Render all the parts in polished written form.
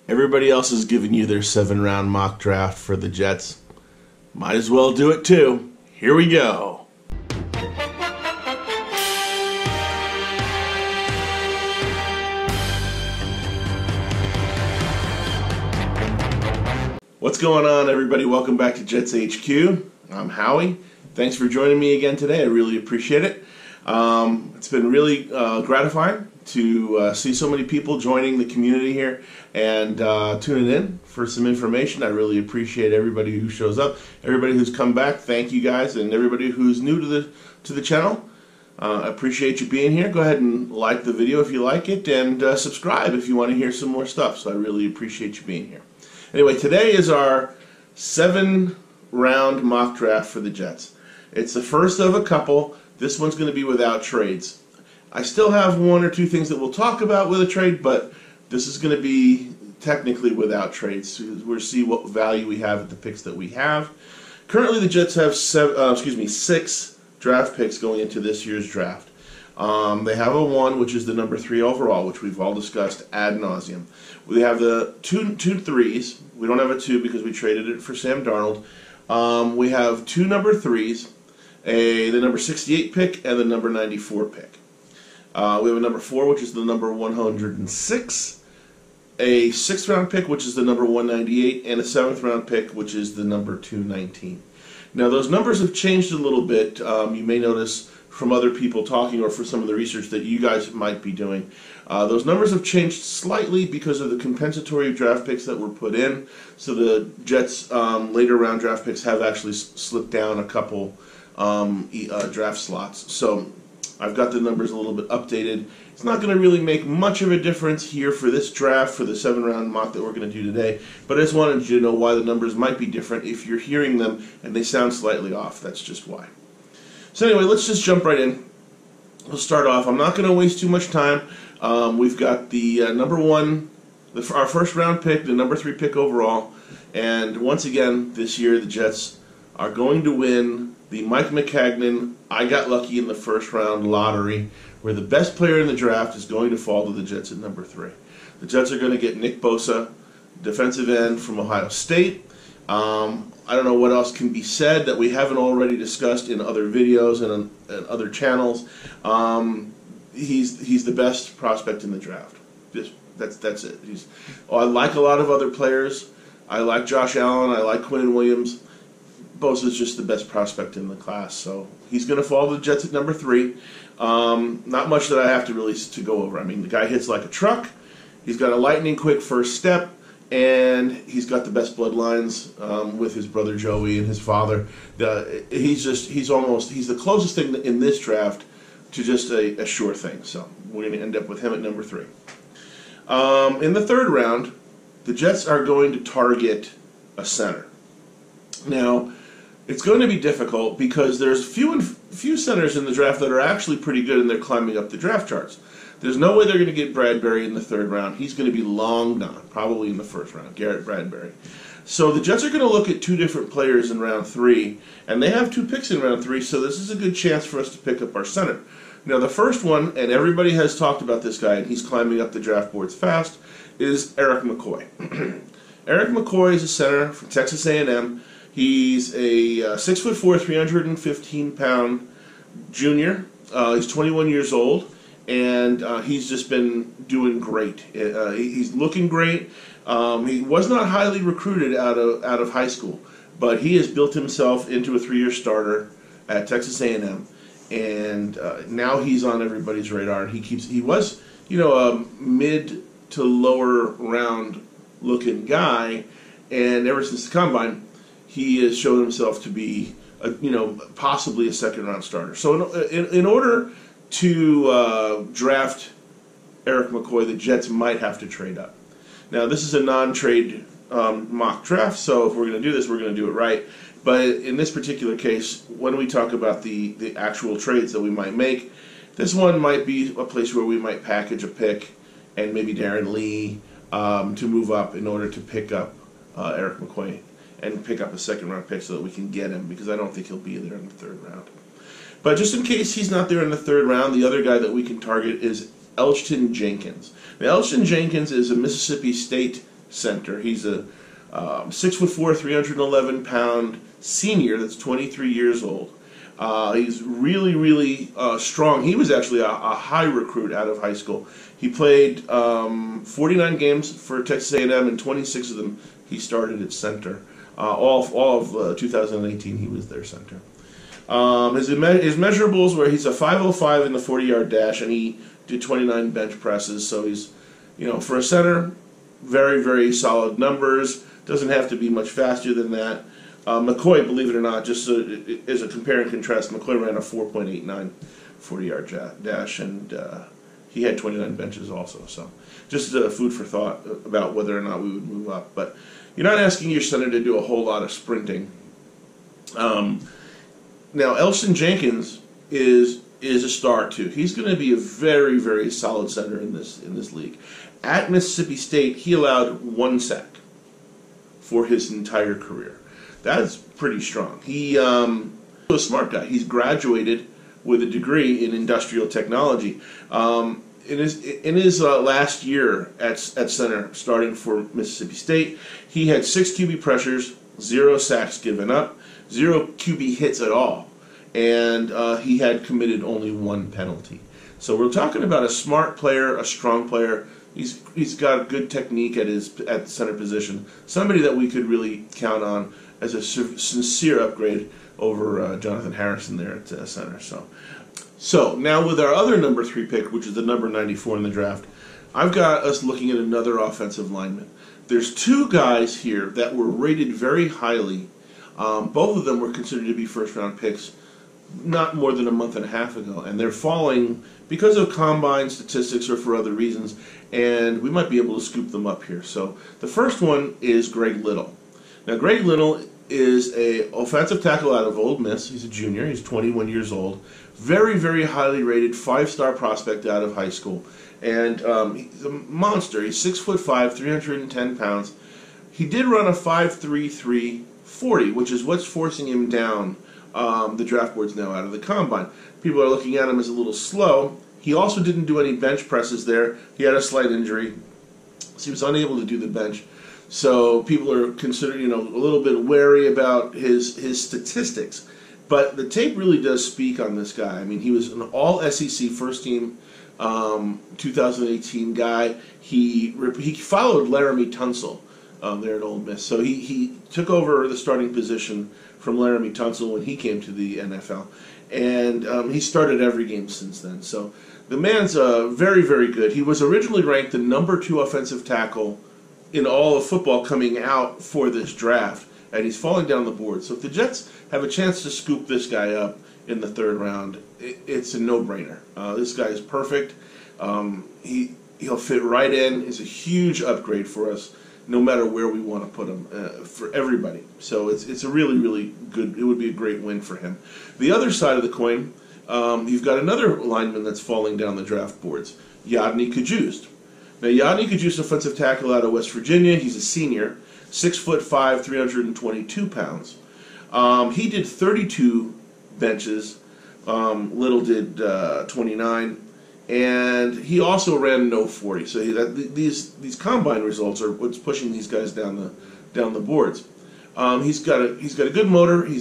Everybody else is giving you their 7-round mock draft for the Jets. Might as well do it too. Here we go. What's going on, everybody? Welcome back to JetsHQ. I'm Howie. Thanks for joining me again today. I really appreciate it. It's been really gratifying to see so many people joining the community here and tuning in for some information. I really appreciate everybody who shows up, everybody who's come back. Thank you guys, and everybody who's new to the channel. I appreciate you being here. Go ahead and like the video if you like it, and subscribe if you want to hear some more stuff. So I really appreciate you being here. Anyway, today is our 7-round mock draft for the Jets. It's the first of a couple. This one's going to be without trades. I still have one or two things that we'll talk about with a trade, but this is going to be technically without trades. We'll see what value we have at the picks that we have. Currently, the Jets have 6 draft picks going into this year's draft. They have a 1, which is the number 3 overall, which we've all discussed ad nauseum. We have the two 3s. We don't have a 2 because we traded it for Sam Darnold. We have 2 number 3s, the number 68 pick and the number 94 pick. We have a number 4, which is the number 106, a 6th round pick, which is the number 198, and a 7th round pick, which is the number 219. Now, those numbers have changed a little bit. You may notice from other people talking or for some of the research that you guys might be doing. Those numbers have changed slightly because of the compensatory draft picks that were put in. So the Jets' later round draft picks have actually slipped down a couple draft slots. So I've got the numbers a little bit updated. It's not going to really make much of a difference here for this draft, for the 7-round mock that we're going to do today, but I just wanted you to know why the numbers might be different if you're hearing them and they sound slightly off. That's just why. So anyway, let's just jump right in. We'll start off. I'm not going to waste too much time. We've got the number 1, our first round pick, the number 3 pick overall, and once again, this year the Jets are going to win the Mike McCagnon I got lucky in the first round lottery, where the best player in the draft is going to fall to the Jets at number 3. The Jets are going to get Nick Bosa, defensive end from Ohio State. I don't know what else can be said that we haven't already discussed in other videos and other channels. He's the best prospect in the draft. That's it. I like a lot of other players. I like Josh Allen. I like Quinnen Williams. Bosa's just the best prospect in the class, so he's going to fall to the Jets at number 3. Not much that I have to really go over. I mean, the guy hits like a truck. He's got a lightning quick first step, and he's got the best bloodlines with his brother Joey and his father. He's the closest thing in this draft to just a sure thing. So we're going to end up with him at number 3. In the 3rd round, the Jets are going to target a center. Now, it's going to be difficult because there's few centers in the draft that are actually pretty good, and they're climbing up the draft charts. There's no way they're going to get Bradbury in the 3rd round. He's going to be long gone, probably in the 1st round, Garrett Bradbury. So the Jets are going to look at 2 different players in round 3, and they have 2 picks in round 3, so this is a good chance for us to pick up our center. Now, the first one, and everybody has talked about this guy, and he's climbing up the draft boards fast, is Eric McCoy. Eric McCoy is a center from Texas A&M. He's a 6'4", 315-pound junior. He's 21 years old, and he's just been doing great. He's looking great. He was not highly recruited out of high school, but he has built himself into a 3-year starter at Texas A&M, and now he's on everybody's radar. He was, a mid to lower round looking guy, and ever since the combine, he has shown himself to be, possibly a 2nd round starter. So in order to draft Eric McCoy, the Jets might have to trade up. Now, this is a non-trade mock draft, so if we're going to do this, we're going to do it right. But in this particular case, when we talk about the actual trades that we might make, this one might be a place where we might package a pick and maybe Darren Lee to move up in order to pick up Eric McCoy and pick up a 2nd round pick so that we can get him, because I don't think he'll be there in the 3rd round. But just in case he's not there in the 3rd round, the other guy that we can target is Elgton Jenkins. Now, Elgton Jenkins is a Mississippi State center. He's a 6'4", 311-pound senior that's 23 years old. He's really, really strong. He was actually a high recruit out of high school. He played 49 games for Texas A&M, and 26 of them he started at center. All of 2018 he was their center. His measurables were he's a 5.05 in the 40-yard dash, and he did 29 bench presses. So he's, for a center, very, very solid numbers. Doesn't have to be much faster than that. McCoy, believe it or not, just as a compare and contrast, McCoy ran a 4.89 40-yard dash, and he had 29 benches also. So just food for thought about whether or not we would move up. But you're not asking your center to do a whole lot of sprinting. Now, Elston Jenkins is a star too. He's going to be a very, very solid center in this league. At Mississippi State, he allowed 1 sack for his entire career. That's pretty strong. He's a smart guy. He's graduated with a degree in industrial technology. In his last year at center, starting for Mississippi State, he had 6 QB pressures, 0 sacks given up, 0 QB hits at all, and he had committed only 1 penalty. So we're talking about a smart player, a strong player. He's got a good technique at the center position. Somebody that we could really count on as a sincere upgrade over Jonathan Harrison there at center. So now with our other number 3 pick, which is the number 94 in the draft, I've got us looking at another offensive lineman. There's 2 guys here that were rated very highly. Both of them were considered to be first-round picks not more than a month and a half ago, and they're falling because of combine statistics or for other reasons, and we might be able to scoop them up here. So the first one is Greg Little. Now, Greg Little is an offensive tackle out of Ole Miss. He's a junior. He's 21 years old. Very, very highly rated 5-star prospect out of high school. And he's a monster. He's 6'5", 310 pounds. He did run a 5.33 40, which is what's forcing him down the draft boards now out of the combine. People are looking at him as a little slow. He also didn't do any bench presses there. He had a slight injury, so he was unable to do the bench. So people are considering, a little bit wary about his statistics. But the tape really does speak on this guy. I mean, he was an all-SEC first-team 2018 guy. He followed Laramie Tunsil there at Ole Miss. So he took over the starting position from Laramie Tunsil when he came to the NFL. And he started every game since then. So the man's very, very good. He was originally ranked the number 2 offensive tackle in all of football coming out for this draft, and he's falling down the board. So if the Jets have a chance to scoop this guy up in the 3rd round, it's a no-brainer. This guy is perfect. He'll fit right in. He's a huge upgrade for us, no matter where we want to put him, for everybody. So it's a really, really good, it would be a great win for him. The other side of the coin, you've got another lineman that's falling down the draft boards, Yadni Kajust. Now, Yadni Kajust, offensive tackle out of West Virginia. He's a senior, 6'5", 322 pounds. He did 32 benches. Little did 29. And he also ran no 40. So these combine results are what's pushing these guys down the boards. He's got a good motor. He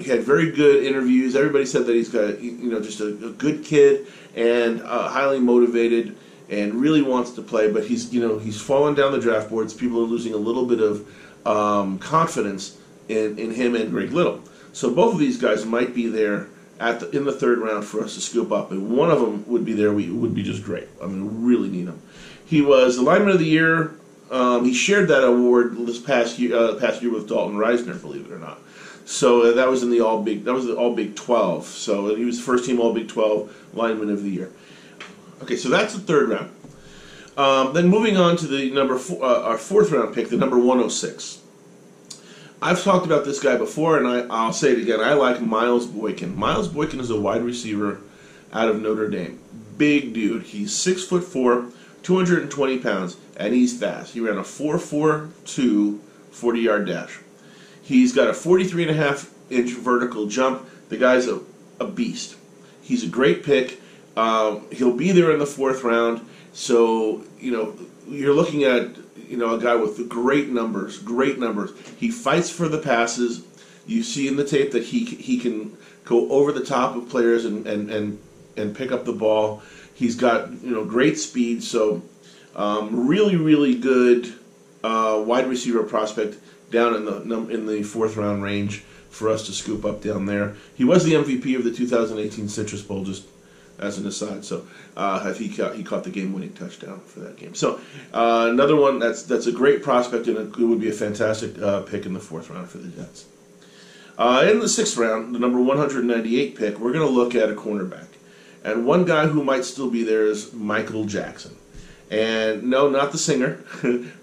had very good interviews. Everybody said that he's got just a good kid and highly motivated and really wants to play. But he's fallen down the draft boards. People are losing a little bit of confidence in him and Greg Little. So both of these guys might be there in the 3rd round for us to scoop up, and one of them would be there. Would be just great. I mean, we really need him. He was the lineman of the year. He shared that award this past year with Dalton Reisner, believe it or not. So that was in the All Big 12. So he was first team All Big 12 lineman of the year. Okay, so that's the 3rd round. Then moving on to the our 4th round pick, the number 106. I've talked about this guy before, and I'll say it again. I like Miles Boykin. Miles Boykin is a wide receiver out of Notre Dame. Big dude. He's 6'4", 220 pounds, and he's fast. He ran a 4.42 40-yard dash. He's got a 43.5-inch vertical jump. The guy's a beast. He's a great pick. He'll be there in the 4th round. So, you're looking at, a guy with great numbers, He fights for the passes. You see in the tape that he can go over the top of players and pick up the ball. He's got, great speed. So, really, really good wide receiver prospect down in the fourth round range for us to scoop up down there. He was the MVP of the 2018 Citrus Bowl, just as an aside. So he caught the game-winning touchdown for that game. So another one that's a great prospect, and it would be a fantastic pick in the fourth round for the Jets. In the sixth round, the number 198 pick, we're going to look at a cornerback. And one guy who might still be there is Michael Jackson. And no, not the singer,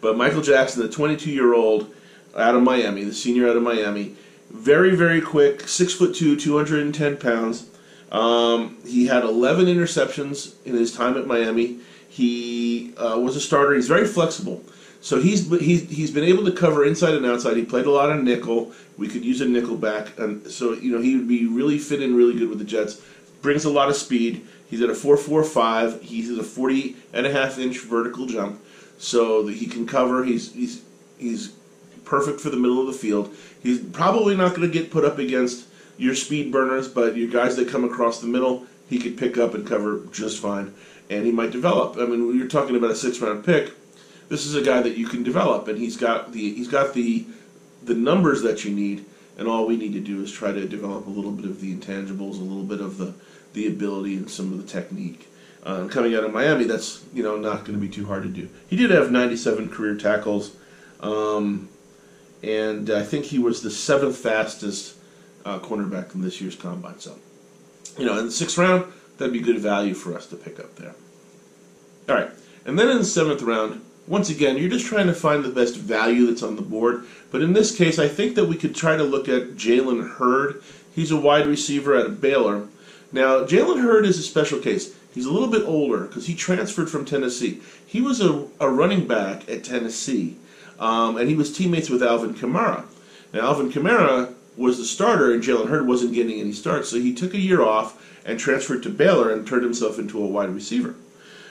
but Michael Jackson, the 22-year-old out of Miami, the senior out of Miami. Very, very quick, 6'2", 210 pounds. He had 11 interceptions in his time at Miami. He was a starter. He's very flexible. So he's been able to cover inside and outside. He played a lot of nickel. We could use a nickel back. And so, he would be really fit in really good with the Jets. Brings a lot of speed. He's at a 4.45. He's at a 40.5-inch vertical jump. So that he can cover. He's perfect for the middle of the field. He's probably not going to get put up against your speed burners, but your guys that come across the middle, he could pick up and cover just fine. And he might develop. I mean, when you're talking about a 6th-round pick, this is a guy that you can develop, and he's got the numbers that you need, and all we need to do is try to develop a little bit of the intangibles, a little bit of the ability and some of the technique. Coming out of Miami, that's not going to be too hard to do. He did have 97 career tackles, and I think he was the 7th fastest cornerback in this year's combine. So, in the 6th round, that'd be good value for us to pick up there. All right, and then in the 7th round, once again, you're just trying to find the best value that's on the board. But in this case, I think that we could try to look at Jalen Hurd. He's a wide receiver out of Baylor. Now, Jalen Hurd is a special case. He's a little bit older because he transferred from Tennessee. He was a running back at Tennessee, and he was teammates with Alvin Kamara. Now, Alvin Kamara was the starter, and Jalen Hurd wasn't getting any starts, so he took a year off and transferred to Baylor and turned himself into a wide receiver.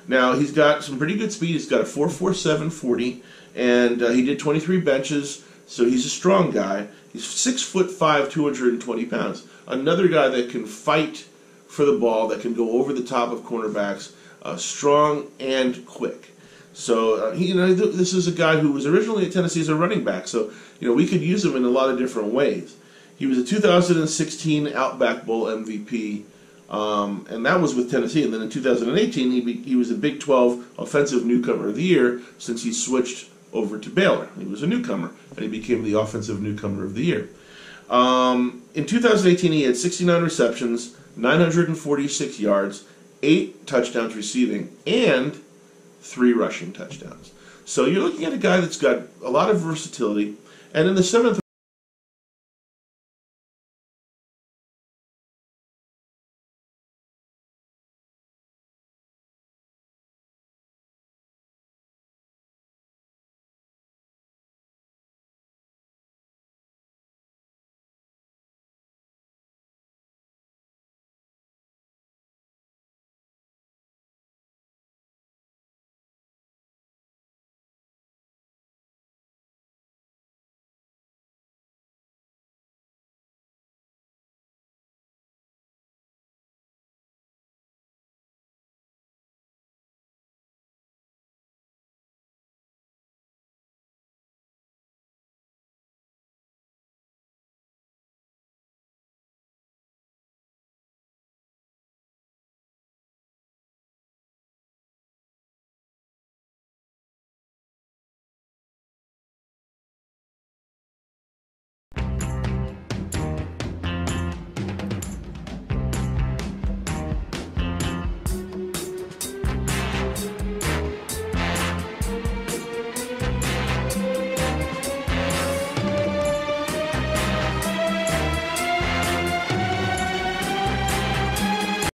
Now, he's got some pretty good speed. He's got a 4.47 40, and he did 23 benches, so he's a strong guy. He's 6'5", 220 pounds. Another guy that can fight for the ball, that can go over the top of cornerbacks, strong and quick. So, this is a guy who was originally at Tennessee as a running back, so, we could use him in a lot of different ways. He was a 2016 Outback Bowl MVP, and that was with Tennessee. And then in 2018, he was a Big 12 Offensive Newcomer of the Year since he switched over to Baylor. He was a newcomer, and he became the Offensive Newcomer of the Year. In 2018, he had 69 receptions, 946 yards, 8 touchdowns receiving, and 3 rushing touchdowns. So you're looking at a guy that's got a lot of versatility. And in the 7th